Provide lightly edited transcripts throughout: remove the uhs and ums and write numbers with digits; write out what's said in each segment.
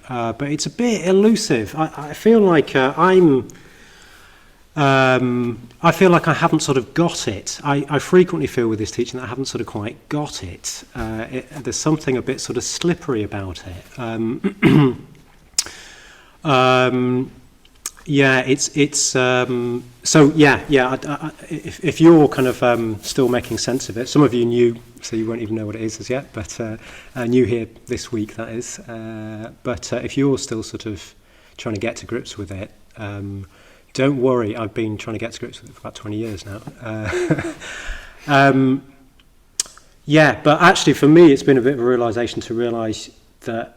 but it's a bit elusive. I feel like I haven't sort of got it. I frequently feel with this teaching that I haven't sort of quite got it. There's something a bit sort of slippery about it. If you're kind of still making sense of it, some of you new, so you won't even know what it is as yet, but new here this week, that is. But if you're still sort of trying to get to grips with it, don't worry, I've been trying to get to grips with it for about 20 years now. But actually for me it's been a bit of a realisation to realise that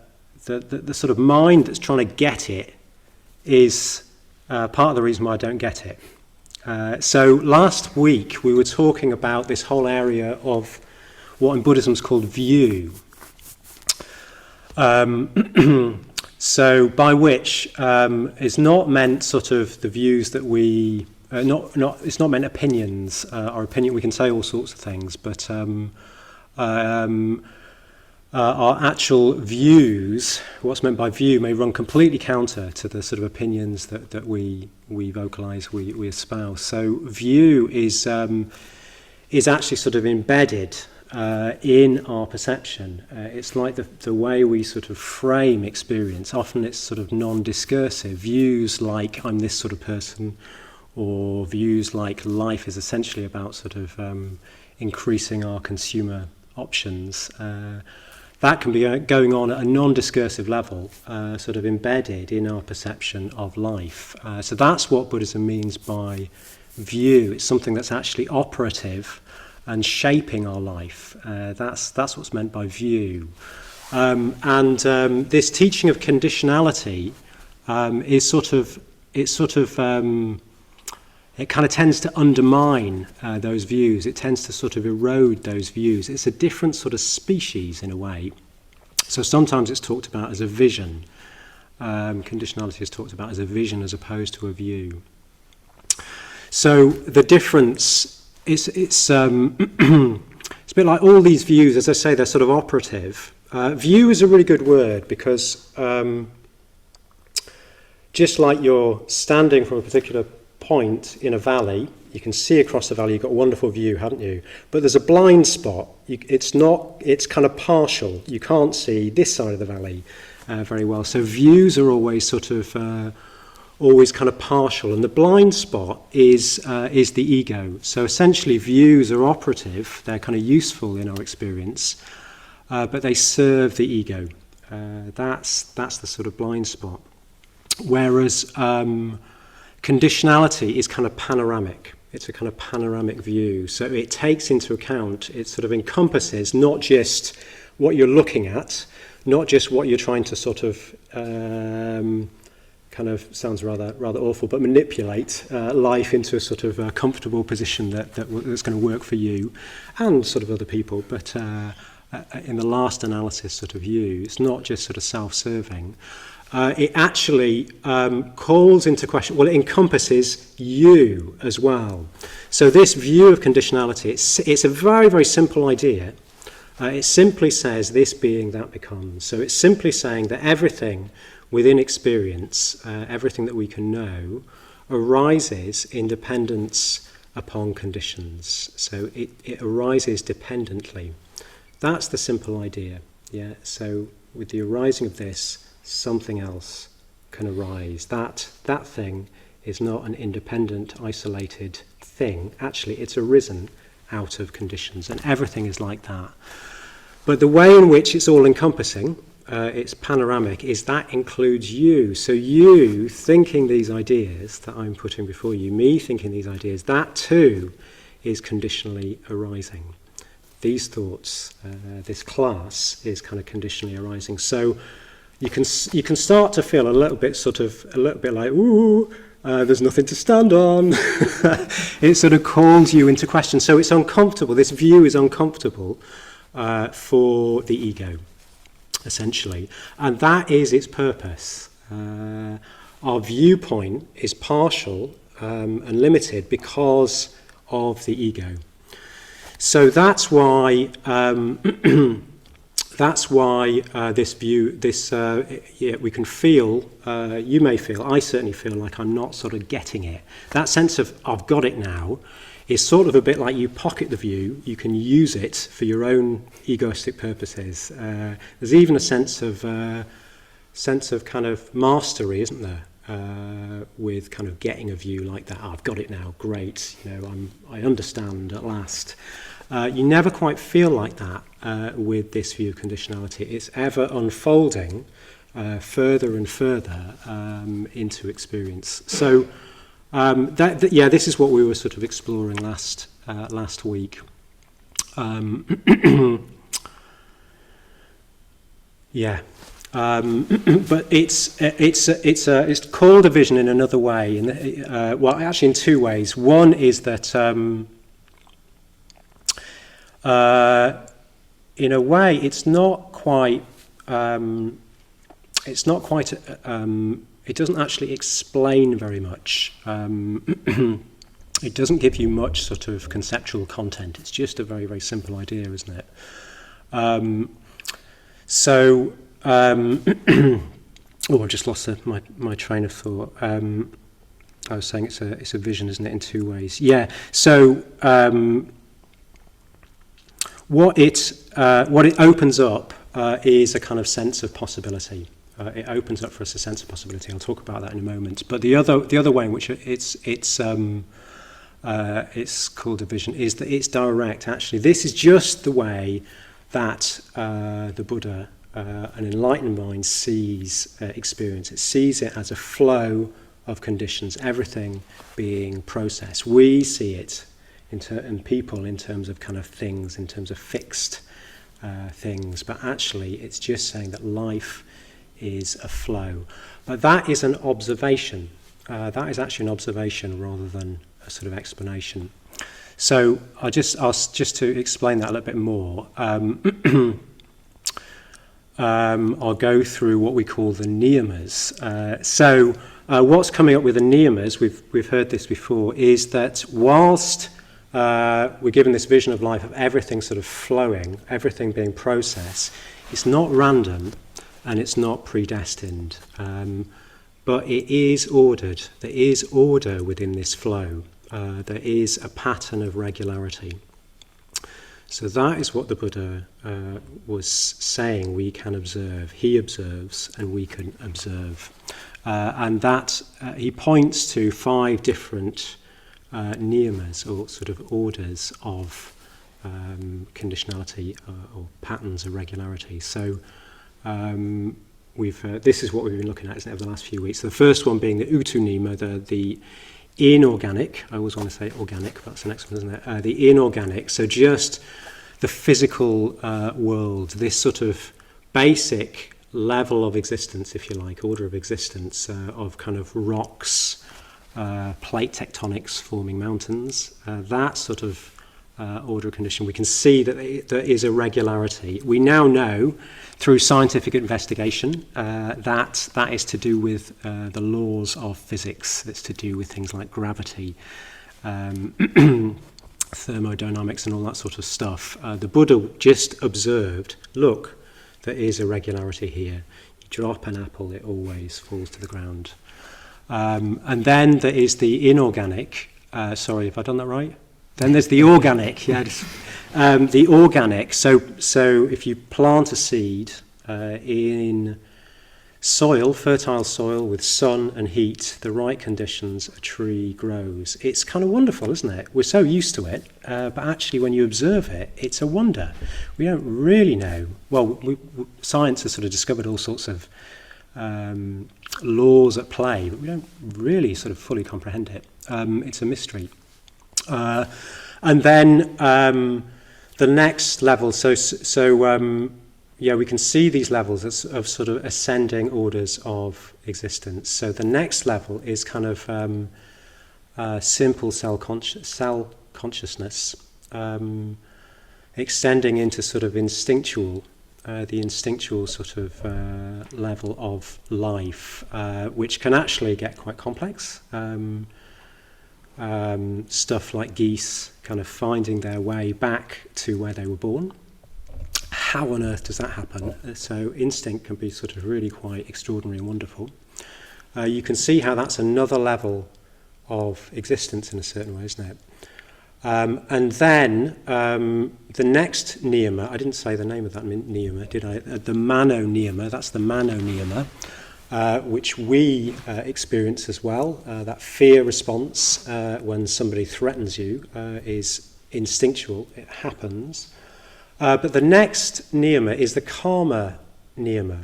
the sort of mind that's trying to get it is part of the reason why I don't get it. So last week we were talking about this whole area of what in Buddhism is called view. So by which is not meant sort of the views that we it's not meant opinions. Our opinion, we can say all sorts of things, but our actual views, what's meant by view, may run completely counter to the sort of opinions that we vocalise, we espouse. So view is actually sort of embedded in our perception. It's like the way we sort of frame experience. Often it's sort of non-discursive. Views like I'm this sort of person, or views like life is essentially about sort of increasing our consumer options. That can be going on at a non-discursive level, sort of embedded in our perception of life. So that's what Buddhism means by view. It's something that's actually operative and shaping our life. That's what's meant by view. This teaching of conditionality it kind of tends to undermine those views. It tends to sort of erode those views. It's a different sort of species in a way. So sometimes it's talked about as a vision. Conditionality is talked about as a vision as opposed to a view. So the difference it's a bit like all these views, as I say, they're sort of operative. View is a really good word because just like you're standing from a particular point in a valley, you can see across the valley, you've got a wonderful view, haven't you? But there's a blind spot. It's kind of partial. You can't see this side of the valley very well. So views are always sort of always kind of partial, and the blind spot is the ego. So essentially views are operative, they're kind of useful in our experience, but they serve the ego. That's the sort of blind spot. Whereas conditionality is kind of panoramic. It's a kind of panoramic view. So it takes into account, it sort of encompasses not just what you're looking at, not just what you're trying to sort of kind of sounds rather awful, but manipulate life into a sort of comfortable position that's going to work for you and sort of other people. But in the last analysis sort of view, it's not just sort of self-serving. It actually calls into question, well, it encompasses you as well. So this view of conditionality, it's a very, very simple idea. It simply says this being, that becomes. So it's simply saying that everything within experience, everything that we can know, arises in dependence upon conditions. So it arises dependently. That's the simple idea. Yeah. So with the arising of this, something else can arise. That thing is not an independent, isolated thing. Actually, it's arisen out of conditions, and everything is like that. But the way in which it's all-encompassing, it's panoramic, is that includes you. So you thinking these ideas that I'm putting before you, me thinking these ideas, that too is conditionally arising. These thoughts, this class is kind of conditionally arising. So you can start to feel a little bit like, ooh, there's nothing to stand on. It sort of calls you into question. So it's uncomfortable. This view is uncomfortable for the ego, essentially. And that is its purpose. Our viewpoint is partial and limited because of the ego. So that's why That's why this view, we can feel, you may feel, I certainly feel like I'm not sort of getting it. That sense of I've got it now is sort of a bit like you pocket the view, you can use it for your own egoistic purposes. There's even a sense of kind of mastery, isn't there? With kind of getting a view like that. I've got it now, great, I understand at last. You never quite feel like that with this view of conditionality. It's ever unfolding further and further into experience. So this is what we were sort of exploring last week. But it's called a vision in another way. Actually in two ways. One is that in a way it's not quite. It doesn't actually explain very much. It doesn't give you much sort of conceptual content. It's just a very, very simple idea, isn't it? I've just lost my train of thought. I was saying it's a vision, isn't it, in two ways? Yeah. So what it opens up is a kind of sense of possibility. It opens up for us a sense of possibility. I'll talk about that in a moment. But the other way in which it's called a vision is that it's direct. Actually, this is just the way that the Buddha, an enlightened mind, sees experience. It sees it as a flow of conditions, everything being processed. We see it in people in terms of kind of things, in terms of fixed things. But actually, it's just saying that life is a flow. But that is an observation. That is actually an observation rather than a sort of explanation. So I'll just to explain that a little bit more. I'll go through what we call the niyamas. What's coming up with the niyamas, we've heard this before, is that whilst we're given this vision of life of everything sort of flowing, everything being processed, it's not random and it's not predestined, but it is ordered. There is order within this flow. There is a pattern of regularity. So that is what the Buddha was saying we can observe. He observes and we can observe. And that he points to 5 different niyamas, or sort of orders of conditionality or patterns of regularity. So this is what we've been looking at, isn't it, over the last few weeks. The first one being the utu nima, the inorganic. I always want to say organic, but that's the next one, isn't it? The inorganic, so just the physical world, this sort of basic level of existence, if you like, order of existence, of kind of rocks, plate tectonics forming mountains, that sort of order of condition. We can see that there is a regularity. We now know through scientific investigation that is to do with the laws of physics. It's to do with things like gravity, thermodynamics and all that sort of stuff. The Buddha just observed, look, there is a regularity here. You drop an apple, it always falls to the ground. And then there is the inorganic. Sorry, have I done that right? Then there's the organic. The organic. So if you plant a seed in soil, fertile soil with sun and heat, the right conditions, a tree grows. It's kind of wonderful, isn't it? We're so used to it, but actually when you observe it, it's a wonder. We don't really know. Well, science has sort of discovered all sorts of laws at play, but we don't really sort of fully comprehend it. It's a mystery. And then the next level, we can see these levels of sort of ascending orders of existence. So the next level is kind of simple cell consciousness, extending into sort of instinctual, the instinctual sort of level of life, which can actually get quite complex. Stuff like geese kind of finding their way back to where they were born. how on earth does that happen? So instinct can be sort of really quite extraordinary and wonderful. You can see how that's another level of existence in a certain way, isn't it? And then the next niyama, I didn't say the name of that niyama, did I? The mano niyama, that's the mano niyama, which we experience as well. That fear response when somebody threatens you is instinctual, it happens. But the next niyama is the karma niyama.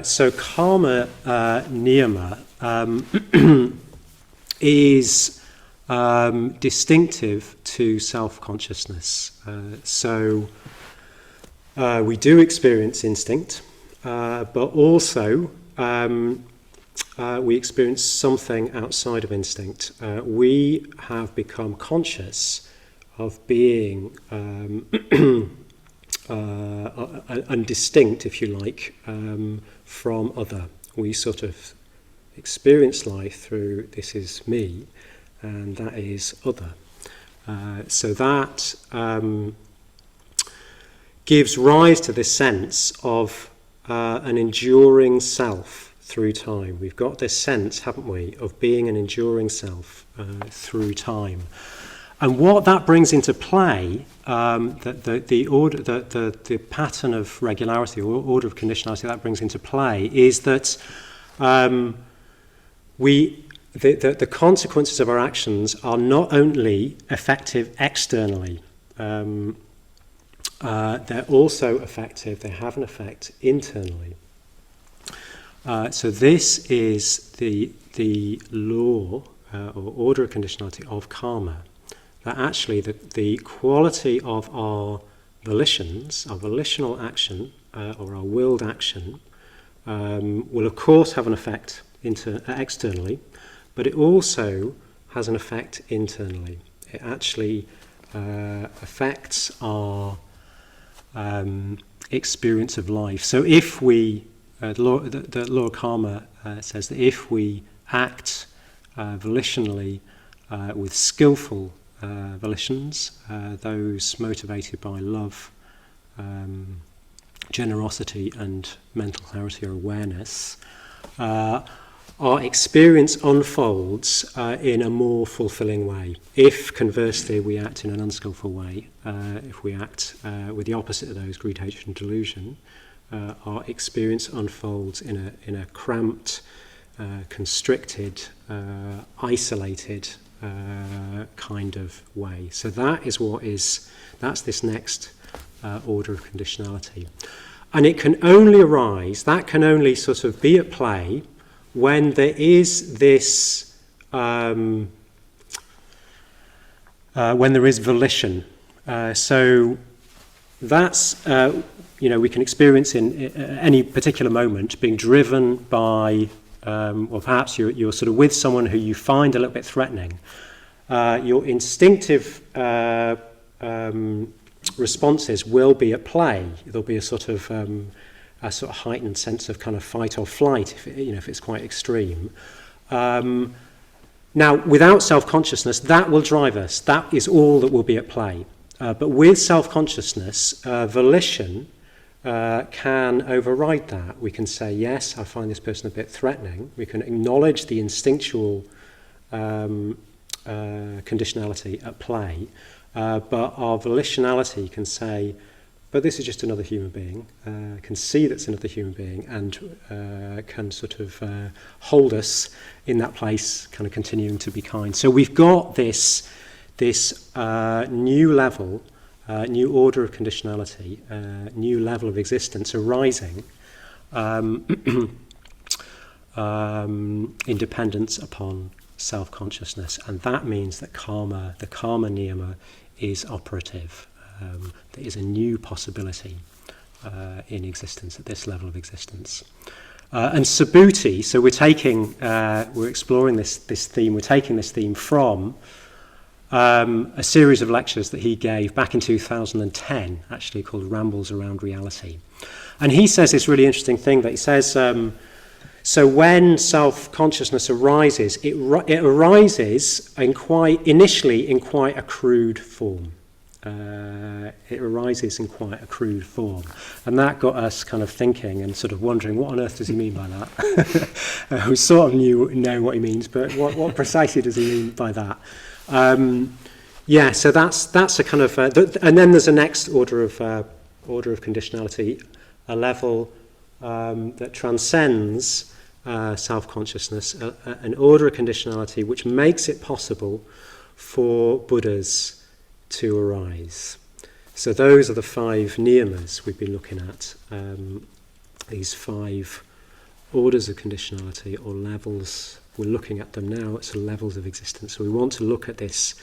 So karma niyama is distinctive to self-consciousness. So we do experience instinct, but also we experience something outside of instinct. We have become conscious of being and distinct, if you like, from other. We sort of experience life through this is me, and that is other. So that gives rise to this sense of an enduring self through time. We've got this sense, haven't we, of being an enduring self through time. And what that brings into play, the pattern of regularity or order of conditionality that brings into play, is that the consequences of our actions are not only effective externally, they're also effective, they have an effect internally. So this is the law or order of conditionality of karma. That actually the quality of our volitions, our volitional action or our willed action will of course have an effect externally, but it also has an effect internally. It actually affects our experience of life. So if we, the law of karma says that if we act volitionally with skillful volitions, those motivated by love, generosity and mental clarity or awareness, our experience unfolds in a more fulfilling way. If conversely we act in an unskillful way, if we act with the opposite of those, greed, hatred and delusion, our experience unfolds in a cramped, constricted, isolated kind of way. So that's this next order of conditionality. And it can only arise, that can only sort of be at play when there is this, when there is volition. So that's, we can experience in any particular moment being driven by, or perhaps you're sort of with someone who you find a little bit threatening. Your instinctive responses will be at play. There'll be a sort of heightened sense of kind of fight or flight, if it's quite extreme. Now, without self-consciousness, that will drive us. That is all that will be at play. But with self-consciousness, volition can override that. We can say, yes, I find this person a bit threatening. We can acknowledge the instinctual conditionality at play, but our volitionality can say, but this is just another human being, can see that's another human being, and can sort of hold us in that place, kind of continuing to be kind. So we've got this new level, new order of conditionality, new level of existence arising in dependence upon self-consciousness, and that means that the karma niyama is operative. There is a new possibility in existence at this level of existence. And Subhuti, so we're exploring this theme, we're taking this theme from a series of lectures that he gave back in 2010, actually called Rambles Around Reality. And he says this really interesting thing that he says, so when self-consciousness arises, it arises initially in quite a crude form. It arises in quite a crude form. And that got us kind of thinking and sort of wondering, what on earth does he mean by that? We sort of know what he means, but what precisely does he mean by that? So that's a kind of... and then there's a next order of conditionality, a level that transcends self-consciousness, an order of conditionality which makes it possible for Buddhas to arise. So those are the 5 niyamas we've been looking at, these 5 orders of conditionality or levels. We're looking at them now, it's levels of existence. So we want to look at this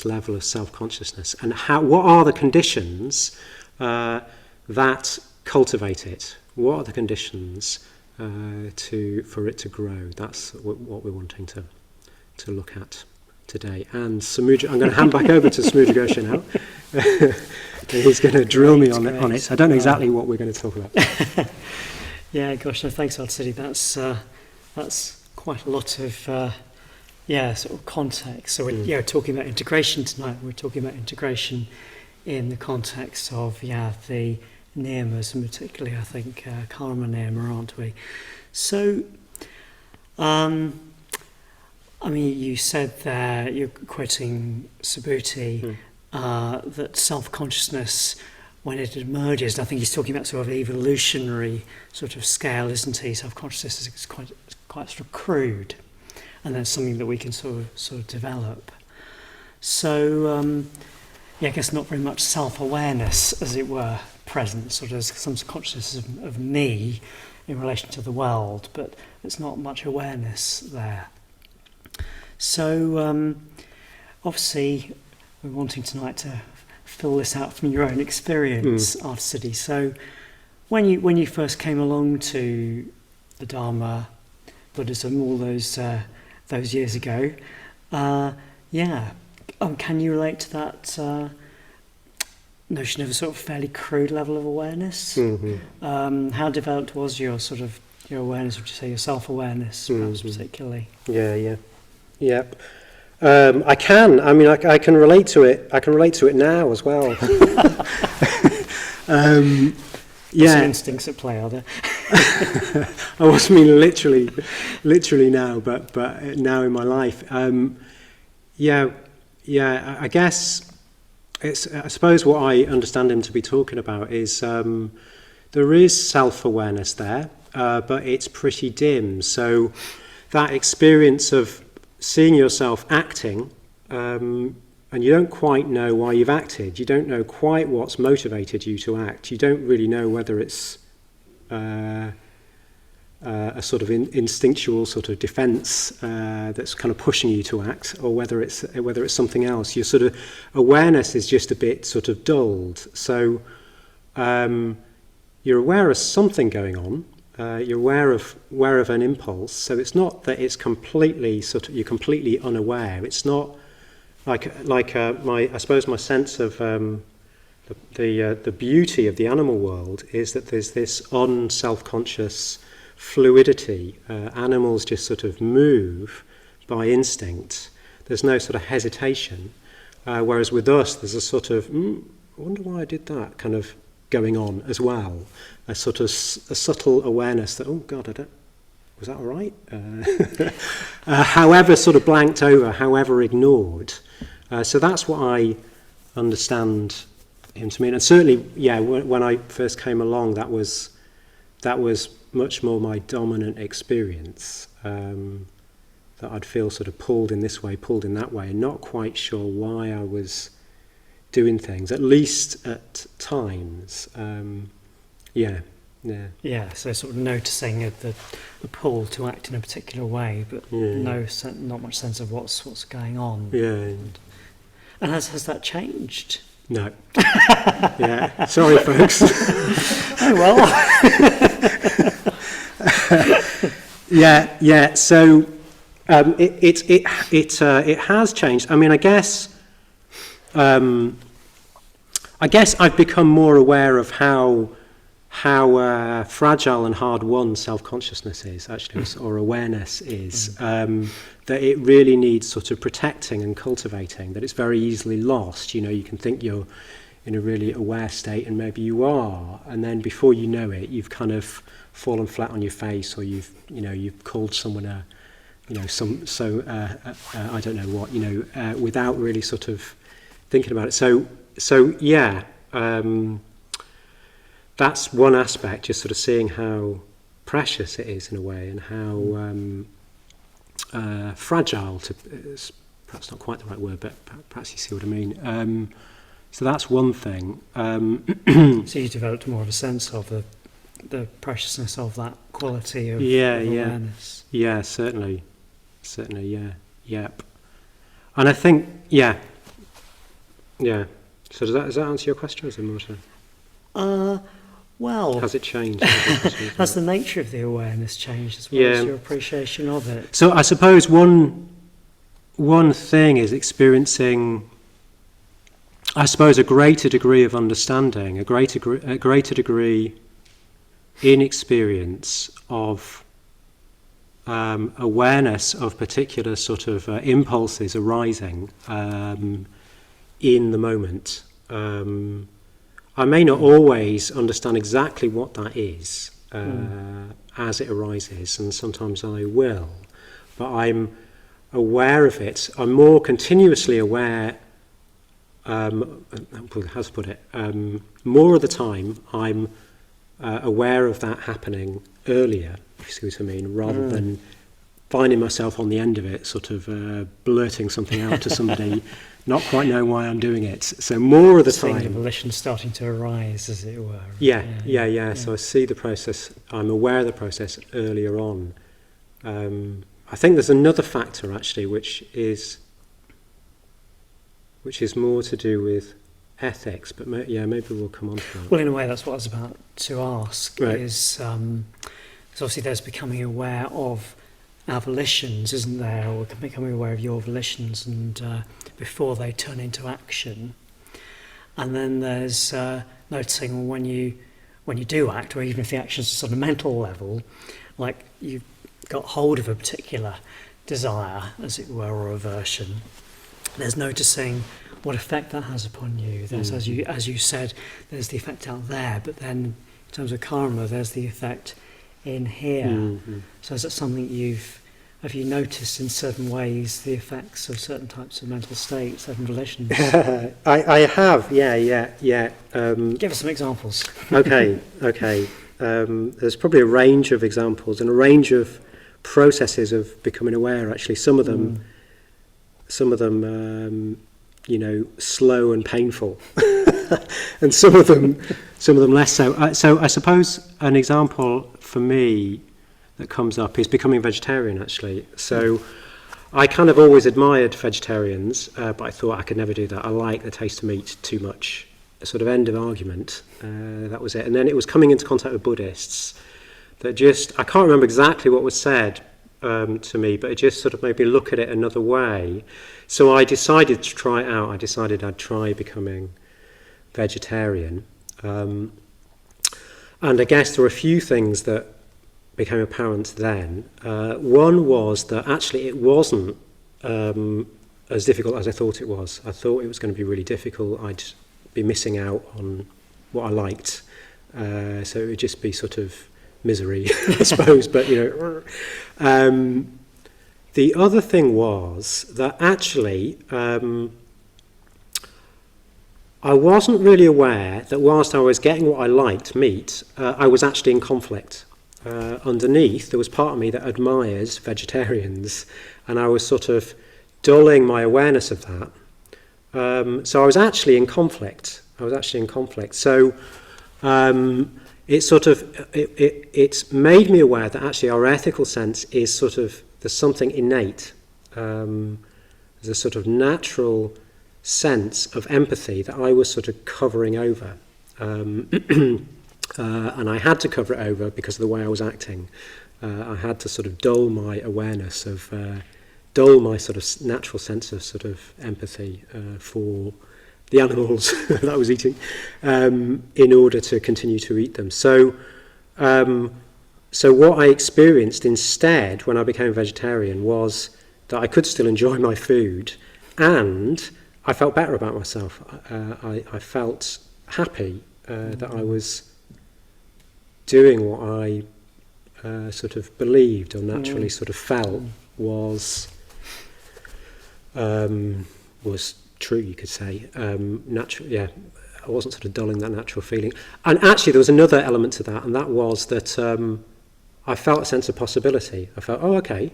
level of self-consciousness and what are the conditions that cultivate it? What are the conditions for it to grow? That's what we're wanting to look at today. And I'm going to hand back over to Samudraghosha now. And he's going to drill me on it. I don't know exactly what we're going to talk about. Yeah, gosh, no, thanks, Arthasiddhi. That's quite a lot of sort of context. So we're talking about integration tonight. We're talking about integration in the context of the niyamas, and particularly I think karma niyama, aren't we? So, you said there, you're quoting Subhuti, that self-consciousness, when it emerges, I think he's talking about sort of evolutionary sort of scale, isn't he? Self-consciousness is quite sort of crude, and that's something that we can sort of develop. So, I guess not very much self-awareness, as it were, present, sort of some consciousness of me in relation to the world, but there's not much awareness there. So, obviously, we're wanting tonight to fill this out from your own experience, Arthasiddhi. So, when you first came along to the Dharma, Buddhism, all those years ago, can you relate to that notion of a sort of fairly crude level of awareness? Mm-hmm. How developed was your awareness? Would you say your self-awareness, perhaps particularly? Yeah. I can. I can relate to it. I can relate to it now as well. Some instincts at play, are there? I wasn't mean literally now, but now in my life. I guess I suppose what I understand him to be talking about is there is self-awareness there, but it's pretty dim. So that experience of seeing yourself acting, and you don't quite know why you've acted. You don't know quite what's motivated you to act. You don't really know whether it's a sort of instinctual sort of defence that's kind of pushing you to act, or whether it's something else. Your sort of awareness is just a bit sort of dulled. So you're aware of something going on. You're aware of an impulse. So it's not that it's completely you're completely unaware. It's not like I suppose my sense of the beauty of the animal world is that there's this unself-conscious fluidity. Animals just sort of move by instinct. There's no sort of hesitation. Whereas with us, there's a sort of, I wonder why I did that kind of going on as well. A sort of a subtle awareness that, oh God, was that all right? However sort of blanked over, however ignored. So that's what I understand him to mean. And certainly, when I first came along, that was much more my dominant experience, that I'd feel sort of pulled in this way, pulled in that way, and not quite sure why I was doing things, at least at times. So sort of noticing the pull to act in a particular way, but not much sense of what's going on. And has that changed? No. Sorry, folks. Oh well. So it has changed. I guess I've become more aware of how how fragile and hard-won self-consciousness is, actually, or awareness is, that it really needs sort of protecting and cultivating, that it's very easily lost. You know, you can think you're in a really aware state, and maybe you are, and then before you know it, you've kind of fallen flat on your face, or you've called someone I don't know what, without really sort of thinking about it. So yeah, that's one aspect, just sort of seeing how precious it is in a way, and how fragile, perhaps not quite the right word, but perhaps you see what I mean. So that's one thing. So you developed more of a sense of the preciousness of that quality of awareness. Yeah, certainly, yeah, yep. And I think, yeah. So does that answer your question, or is there more to? Well, has it changed? Has the nature of the awareness changed as well as your appreciation of it? So I suppose one thing is experiencing, I suppose, a greater degree of understanding, a greater degree in experience of awareness of particular sort of impulses arising in the moment. I may not always understand exactly what that is as it arises, and sometimes I will, but I'm aware of it. I'm more continuously aware. How to put it? More of the time, I'm aware of that happening earlier, if you see what I mean, rather than finding myself on the end of it, sort of blurting something out to somebody, not quite knowing why I'm doing it. So more of the time, seeing the volition starting to arise, as it were. Yeah. So I see the process. I'm aware of the process earlier on. I think there's another factor actually, which is more to do with ethics, but maybe we'll come on to that. Well, in a way, that's what I was about to ask. Right. Is obviously there's becoming aware of our volitions, isn't there, or becoming aware of your volitions, and before they turn into action. And then there's noticing when you do act, or even if the action's on a mental level, like you've got hold of a particular desire, as it were, or aversion. There's noticing what effect that has upon you. There's, as you said, there's the effect out there, but then in terms of karma, there's the effect in here. So is that something have you noticed in certain ways the effects of certain types of mental states, certain volitions? I have, yeah. Give us some examples. Okay. There's probably a range of examples and a range of processes of becoming aware. Actually, some of them, slow and painful, and some of them less so. So I suppose an example for me that comes up is becoming vegetarian, actually. So I kind of always admired vegetarians, but I thought I could never do that. I like the taste of meat too much. A sort of end of argument. That was it. And then it was coming into contact with Buddhists that I can't remember exactly what was said to me, but it just sort of made me look at it another way. So I decided to try it out. I decided I'd try becoming vegetarian. And I guess there were a few things that became apparent then. One was that actually it wasn't as difficult as I thought it was. I thought it was going to be really difficult. I'd be missing out on what I liked. So it would just be sort of misery, I suppose. But, the other thing was that actually I wasn't really aware that whilst I was getting what I liked, meat, I was actually in conflict. Underneath, there was part of me that admires vegetarians, and I was sort of dulling my awareness of that. So I was actually in conflict. So it's made me aware that actually our ethical sense is sort of, there's something innate. There's a sort of natural sense of empathy that I was sort of covering over. And I had to cover it over because of the way I was acting. I had to sort of dull my awareness dull my sort of natural sense of sort of empathy for the animals that I was eating, in order to continue to eat them. So what I experienced instead when I became a vegetarian was that I could still enjoy my food, and I felt better about myself. I felt happy that I was doing what I sort of believed or naturally sort of felt was true, you could say. Natural, yeah. I wasn't sort of dulling that natural feeling. And actually, there was another element to that, and that was that I felt a sense of possibility. I felt, oh, okay,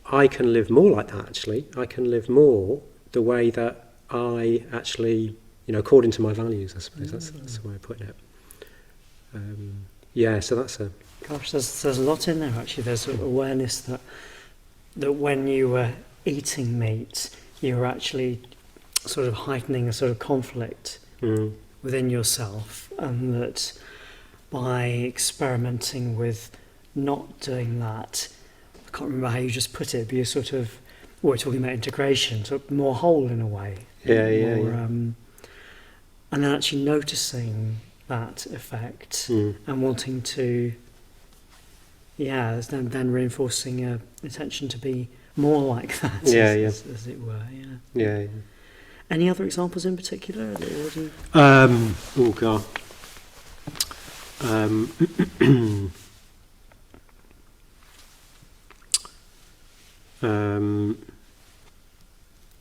I can live more like that, actually. I can live more the way that I actually, according to my values, I suppose. That's the way of putting it. So that's a... Gosh, there's a lot in there, actually. There's awareness that when you were eating meat, you were actually sort of heightening a sort of conflict within yourself, and that by experimenting with not doing that, I can't remember how you just put it, but you're sort of, we're talking about integration, sort of more whole in a way. Yeah. And then actually noticing that effect and wanting to, then reinforcing an intention to be more like that, as it were. Yeah. Any other examples in particular? Oh God.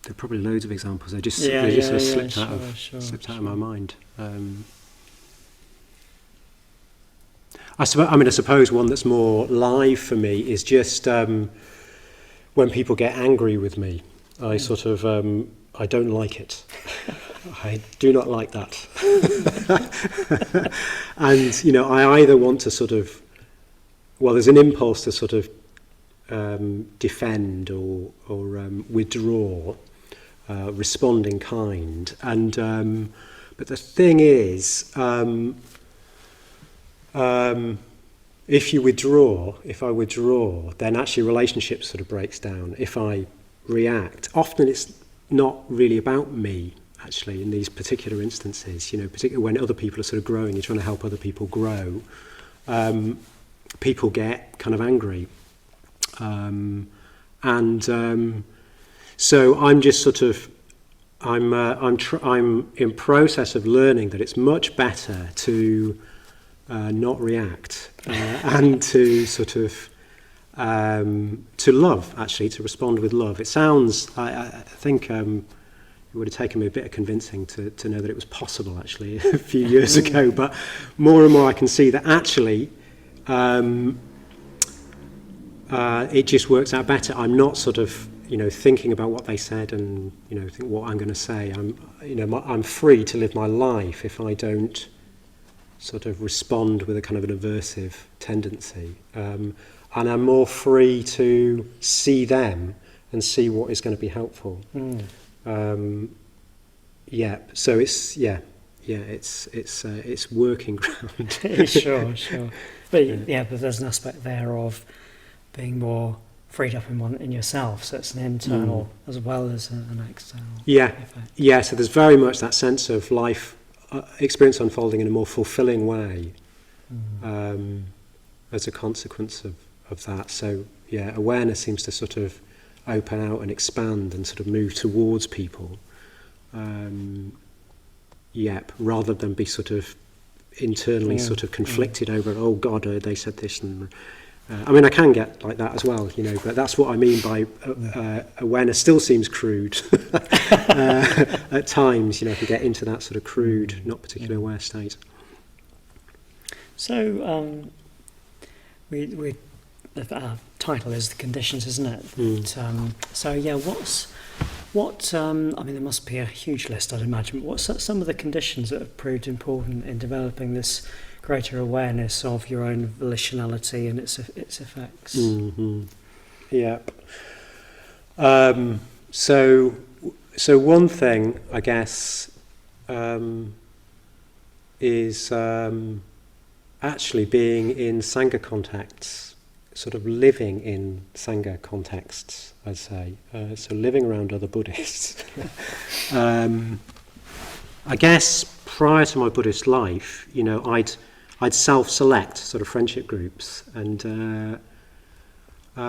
There are probably loads of examples. They just sort of slipped out of my mind. I suppose one that's more live for me is just when people get angry with me. I sort of I don't like it. I do not like that. And I either want to sort of, there's an impulse to sort of defend or withdraw, respond in kind, and but the thing is, if I withdraw, then actually relationship sort of breaks down. If I react, often it's not really about me. Actually, in these particular instances, particularly when other people are sort of growing, you're trying to help other people grow. People get kind of angry. So I'm just sort of, I'm in process of learning that it's much better to not react and to sort of to love, actually, to respond with love. It sounds, I think it would have taken me a bit of convincing to know that it was possible, actually, a few years ago, but more and more I can see that actually it just works out better. I'm not sort of, thinking about what they said and, think what I'm going to say. I'm free to live my life if I don't sort of respond with a kind of an aversive tendency. And I'm more free to see them and see what is going to be helpful. So it's working ground. Sure. But but there's an aspect there of being more freed up in yourself. So it's an internal as well as an external. Yeah. So there's very much that sense of life, experience unfolding in a more fulfilling way, as a consequence of that. So awareness seems to sort of open out and expand and sort of move towards people. Rather than be sort of internally sort of conflicted over, oh God, they said this, and I can get like that as well, but that's what I mean by awareness. Still seems crude at times, if you get into that sort of crude, not particularly aware state. So our title is The Conditions, isn't it? There must be a huge list, I'd imagine. But what's some of the conditions that have proved important in developing this greater awareness of your own volitionality and its effects? So one thing, I guess, is actually being in Sangha contexts, sort of living in Sangha contexts, I'd say. So living around other Buddhists. I guess prior to my Buddhist life, I'd self-select sort of friendship groups, and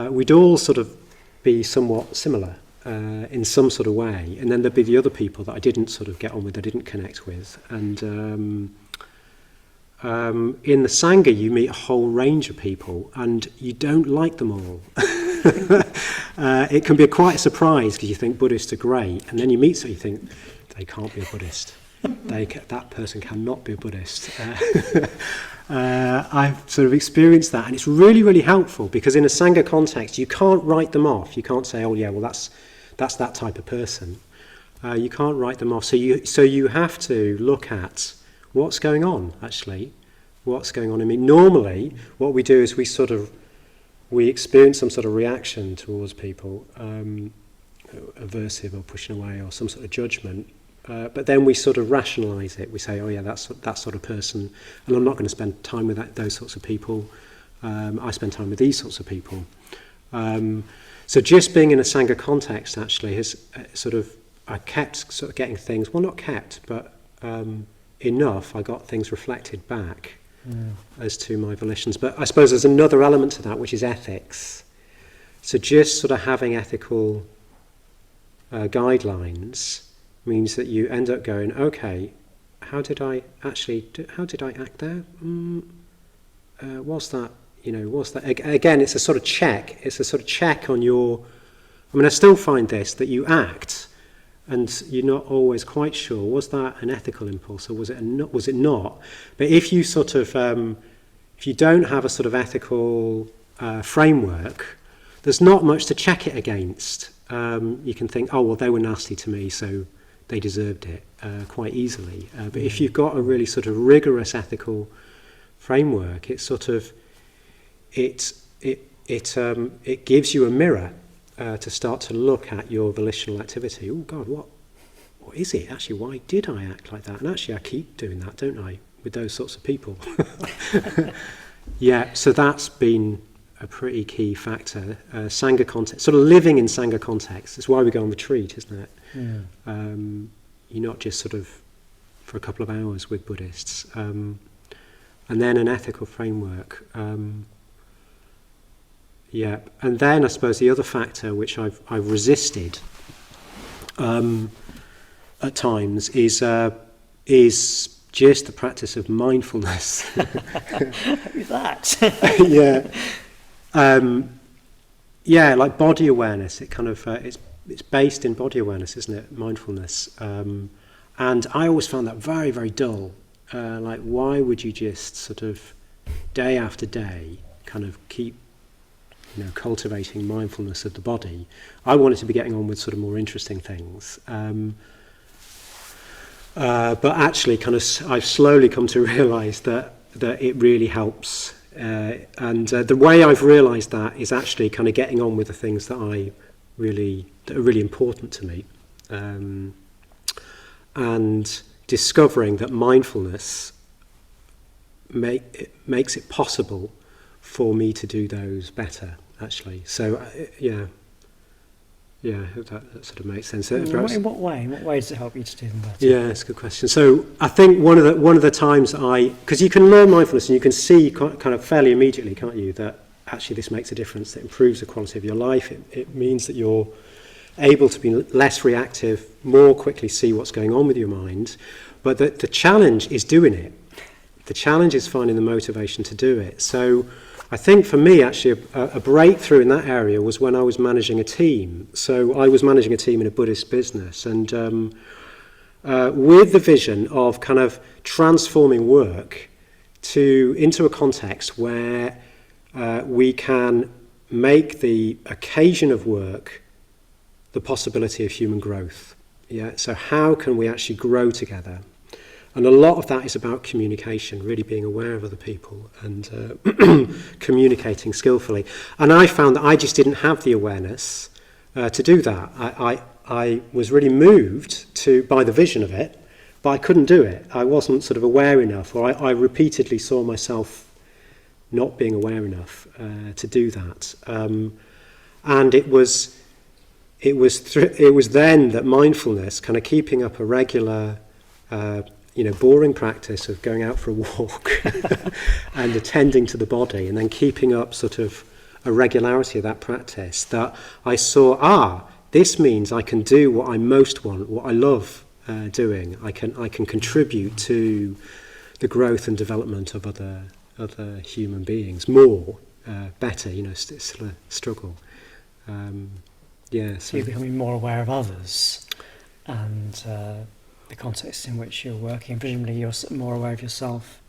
we'd all sort of be somewhat similar in some sort of way, and then there'd be the other people that I didn't sort of get on with, I didn't connect with, and in the Sangha you meet a whole range of people, and you don't like them all. It can be quite a surprise because you think Buddhists are great, and then you meet someone you think they can't be a Buddhist. That person cannot be a Buddhist. I've sort of experienced that, and it's really, really helpful because in a Sangha context you can't write them off. You can't say, oh yeah, well that's that type of person. You can't write them off. So you have to look at what's going on, actually. What's going on? I mean, normally what we do is we experience some sort of reaction towards people, aversive or pushing away or some sort of judgment. But then we sort of rationalise it. We say, oh yeah, that's that sort of person, and I'm not going to spend time with those sorts of people. I spend time with these sorts of people. So just being in a Sangha context actually has I kept sort of getting things, well not kept, but enough, I got things reflected back as to my volitions. But I suppose there's another element to that, which is ethics. So just sort of having ethical guidelines means that you end up going, okay, how did I act there? Was that again? It's a sort of check. It's a sort of check on your. I mean, I still find this that you act, and you're not always quite sure. Was that an ethical impulse, or was it not? Was it not? But if you if you don't have a sort of ethical framework, there's not much to check it against. You can think, oh well, they were nasty to me, so they deserved it quite easily. But if you've got a really sort of rigorous ethical framework, it gives you a mirror to start to look at your volitional activity. Oh God, what is it actually? Why did I act like that? And actually, I keep doing that, don't I, with those sorts of people? Yeah, so that's been a pretty key factor. Sangha context, sort of living in Sangha context. That's why we go on retreat, isn't it? Yeah. You're not just sort of for a couple of hours with Buddhists. And then an ethical framework. Yeah, and then I suppose the other factor which I've resisted at times is just the practice of mindfulness. That. Yeah. Yeah, like body awareness. It kind of it's based in body awareness, isn't it? Mindfulness. And I always found that very, very dull. Like, why would you just sort of day after day kind of keep cultivating mindfulness of the body? I wanted to be getting on with sort of more interesting things. But actually I've slowly come to realise that it really helps. And the way I've realised that is actually kind of getting on with the things that are really important to me. And discovering that mindfulness makes it possible for me to do those better, actually. So, yeah, I hope that sort of makes sense. In what way? In what way does it help you to do them better? Yeah, it's a good question. So I think one of the times because you can learn mindfulness and you can see kind of fairly immediately, can't you, that actually this makes a difference, that improves the quality of your life. It means that you're able to be less reactive, more quickly see what's going on with your mind. But the challenge is doing it. The challenge is finding the motivation to do it. So I think for me, actually, a breakthrough in that area was when I was managing a team. So I was managing a team in a Buddhist business, and with the vision of kind of transforming work into a context where we can make the occasion of work the possibility of human growth. Yeah. So how can we actually grow together? And a lot of that is about communication, really being aware of other people and communicating skillfully. And I found that I just didn't have the awareness to do that. I was really moved by the vision of it, but I couldn't do it. I wasn't sort of aware enough, or I repeatedly saw myself not being aware enough to do that. And it was then that mindfulness, kind of keeping up a regular boring practice of going out for a walk and attending to the body, and then keeping up sort of a regularity of that practice, that I saw, this means I can do what I most want, what I love doing. I can contribute to the growth and development of other human beings more, better. It's still a struggle. So you're becoming more aware of others and the context in which you're working. Presumably you're more aware of yourself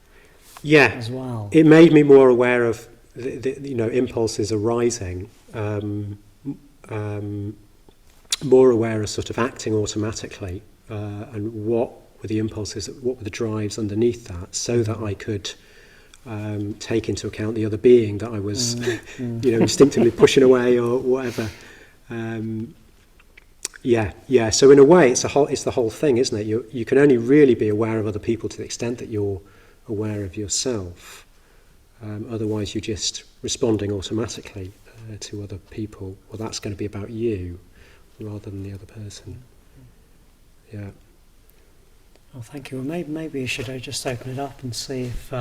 as well. It made me more aware of the impulses arising, more aware of sort of acting automatically, and what were the impulses, what were the drives underneath that, so that I could take into account the other being that I was instinctively pushing away or whatever. So in a way it's the whole thing, isn't it? You can only really be aware of other people to the extent that you're aware of yourself. Otherwise you're just responding automatically to other people. Well, that's going to be about you rather than the other person. Yeah. Well, thank you. Well, maybe you should just open it up and see if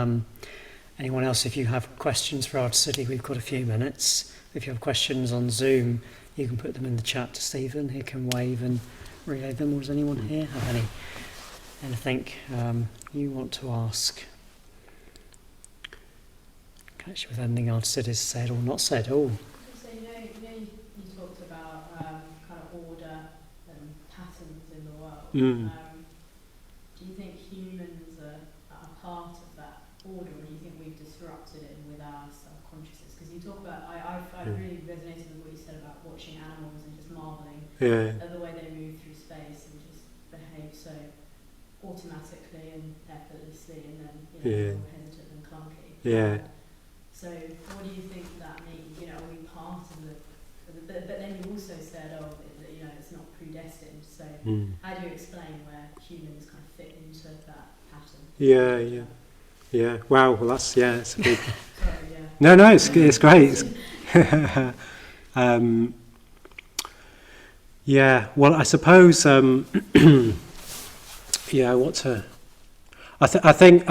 anyone else, if you have questions for Arthasiddhi, we've got a few minutes. If you have questions on Zoom, you can put them in the chat to Stephen. He can wave and relay them. Or does anyone here have anything you want to ask? Catch you with anything Arthasiddhi said or not said. So you talked about kind of order and patterns in the world. Do you think humans are a part of that order, or do you think we've disrupted it with our self-consciousness? Because you talk about, I really resonated with what you said about watching animals and just marvelling at the way they move through space and just behave so automatically and effortlessly, and then all hesitant and clunky. So what do you think that means? Are we part of the... But then you also said, it's not predestined. So how do you explain where humans kind of fit into that pattern? Yeah. Wow. Well, that's it's a big... Sorry, No, it's great. Well, I suppose. I think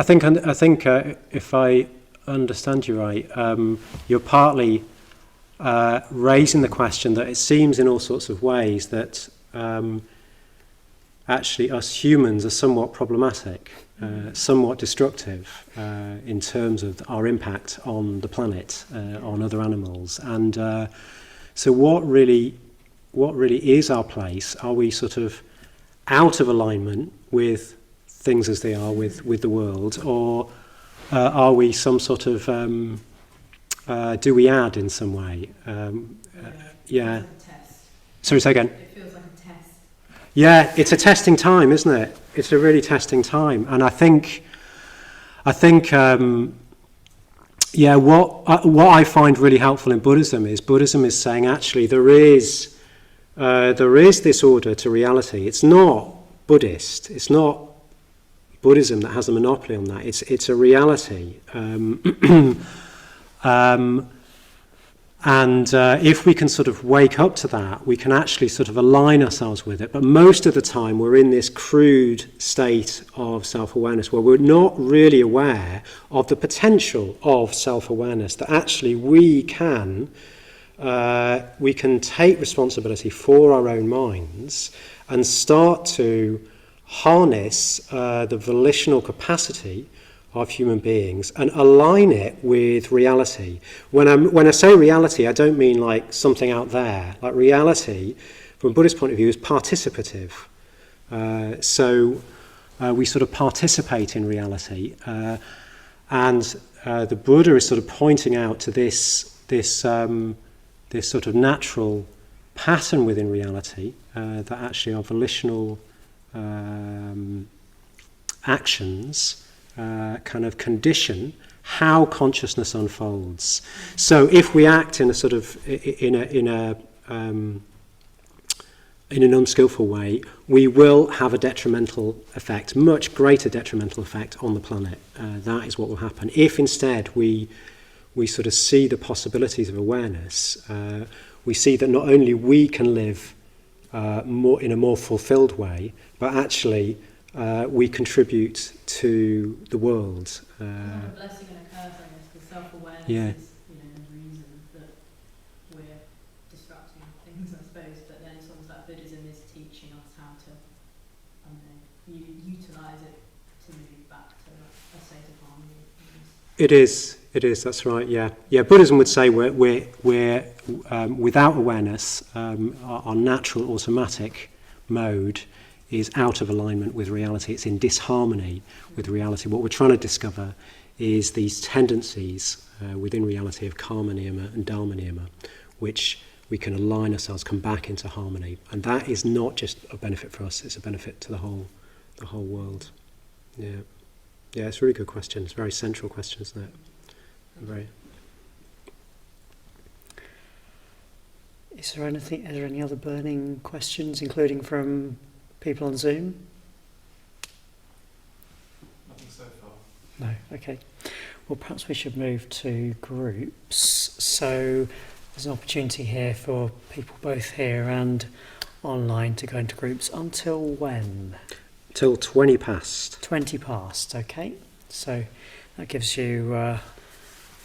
if I understand you right, you're partly raising the question that it seems in all sorts of ways that actually us humans are somewhat problematic, somewhat destructive in terms of our impact on the planet, on other animals. And so what really is our place? Are we sort of out of alignment with things as they are, with the world, or are we some sort of do we add in some way? Like a test. Sorry, say again. It feels like a test. Yeah, it's a testing time, isn't it? It's a really testing time, and I think what I find really helpful in Buddhism is saying actually there is this order to reality. It's not Buddhist. It's not Buddhism that has a monopoly on that. It's a reality. And if we can sort of wake up to that, we can actually sort of align ourselves with it. But most of the time we're in this crude state of self-awareness where we're not really aware of the potential of self-awareness, that actually we can take responsibility for our own minds and start to harness the volitional capacity of human beings and align it with reality. When I say reality, I don't mean like something out there. Like reality, from a Buddhist point of view, is participative. So we sort of participate in reality, and the Buddha is sort of pointing out to this sort of natural pattern within reality that actually our volitional actions kind of condition how consciousness unfolds. So if we act in a sort of in an unskillful way, we will have a detrimental effect, much greater detrimental effect on the planet. That is what will happen. If instead we sort of see the possibilities of awareness, we see that not only we can live in a more fulfilled way, but actually we contribute to the world. It's not a blessing and a curse, I guess, because self-awareness Yeah. is, the reason that we're disrupting things, I suppose. But then it's almost like Buddhism is teaching us how to, utilise it to move back to a state of harmony. It is. That's right. Yeah. Buddhism would say we're without awareness, our natural automatic mode is out of alignment with reality. It's in disharmony with reality. What we're trying to discover is these tendencies within reality of karma niyama and dharma niyama, which we can align ourselves, come back into harmony, and that is not just a benefit for us; it's a benefit to the whole world. Yeah, it's a really good question. It's a very central question, isn't it? Very. Are there any other burning questions, including from people on Zoom? Nothing so far. No, okay. Well, perhaps we should move to groups. So there's an opportunity here for people both here and online to go into groups. Until when? Till 20 past. 20 past, okay. So that gives you a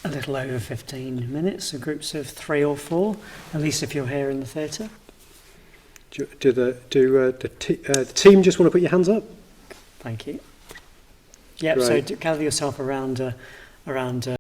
little over 15 minutes, so groups of 3 or 4, at least if you're here in the theatre. Do the team just want to put your hands up? Thank you. Yep, Great. so gather yourself around